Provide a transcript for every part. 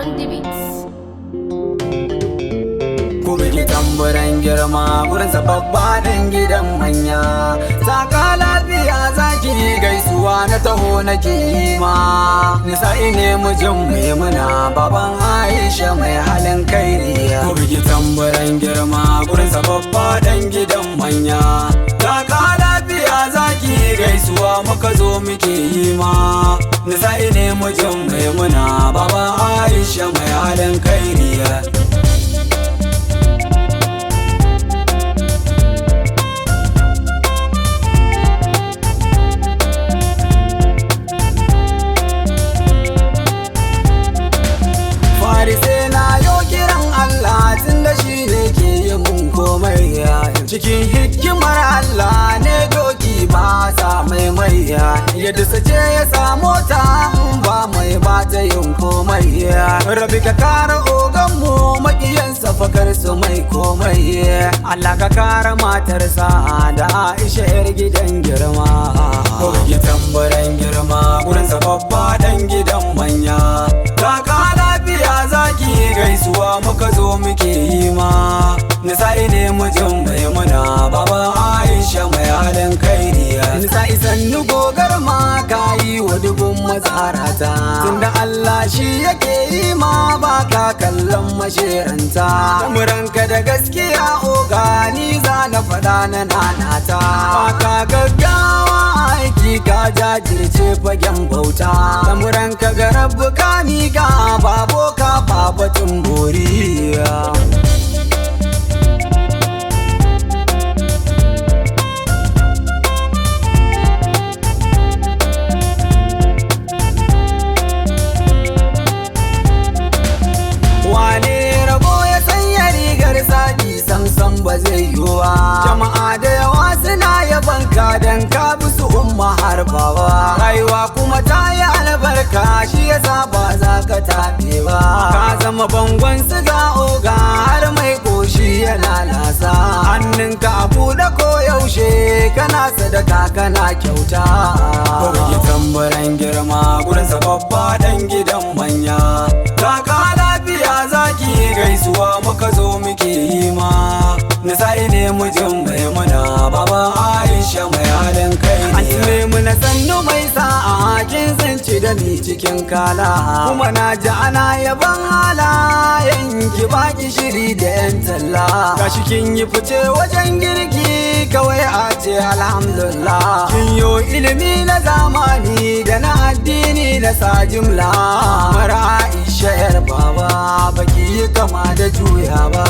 on the beats. Ku bigi tamburan girma gurin babba dan gidan manya. Saka lafiya zaki gaisuwa na taho na kima. Nisa'i ne mijin Maimuna baban Aisha mai halin kairiya. Ku bigi tamburan girma gurin babba dan gidan manya. Saka lafiya zaki gaisuwa muka zo muke yi ma. Nisa'i ne mijin Maimuna baban Aisha mai halin kairiya. Cikin hikimar Allah ne doki ba sa mai yadda sace ya samu ta ba mai ba ta yin komai. Rabi ka kara oganmu makiyansa fakar su mai komai. Allah ka kara matarsa da Aisha yar gidan girma. Ko bigi tamburan girma gurin babba dan gidan manya. Kaka lafiya zaki gaisuwa muka zo muke yi ma. Nisa'i ne mijin Maimuna baba Aisha mai halin kairiya. Nisa'i sannu gogar ma kayi wa dubun mazarata. Tunda Allah shi yake yi ma ba ka kallon masheranta. Tamuranka da gaskiya ogani za na faɗa na nanata. Ba ka gaggawa aiki ka jajirce fagen bauta. Tamuranka ga rabbu ka miƙa babo ka babatun boriya. Ba zai yiwuwa jama'a da yawa suna yaban ka dan ka bi su umma harbawa. Rayuwa kuma ta yi albarka shi yasa ba za ka taɓe ba. Ka zama bangon siga oga har mai koshi ya lalasa. Hannunka a buɗe ko yaushe kana sadaka kana kyauta. Ko bigi tamburan girma gurin babba dan gidan manya. Kaka lafiya zaki gaisuwa muka zo muke yi ma. Nisa'i ne mijin Maimuna baba Aisha mai halin kai. Maimuna sannu mai sa'a kin zanci da ni cikin kala. Kuma na ji ana yaban halayen ki baki shiri da yan talla. Gashi kin yi fice wajen girki kawai a ce alhamdulillah. Kin yo ilimi na zamani da na addini na sa jimla. Mara Aisha yar baba baki yi kama da juya ba.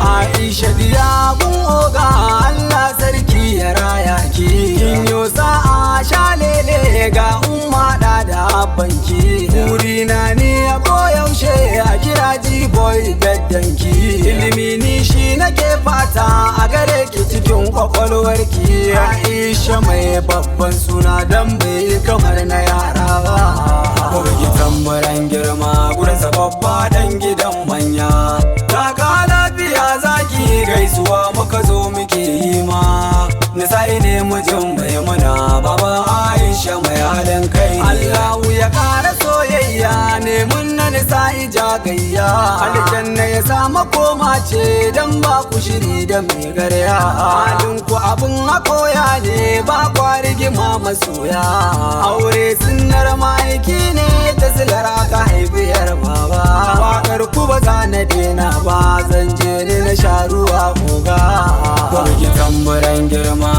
Aisha diya gun oga Allah sarki ya raya ki. Kin yo sa'a shalele ga umma da banki. Burina ni a koyaushe a kira G-boy beddanki. Ilimi ni shi nake fata a gare ki cikin kwakwalwarki. Aisha mai babban suna dan bai kamar na yara ba. Ko bigi tamburan girma gurin babba dan gidan manya. Kaka lafiya zaki gaisuwa muka zo muke yi ma. Nisa'i ne mijin Maimuna baba Aisha mai halin kai. Allahu ya kara soyayya ne mun na Nisa'i jagayya. Aljanna ya sama koma ce dan ba ku shiri da mai garya. Halin ku abun hakoya ne ba kwa rigima masoya. Aure sunnar ma'aiki ne ta silara ka haifiyar baba. Wakar ku ba za na dena ba zan je ni na sha ruwa koga. Ko bigi tamburan girma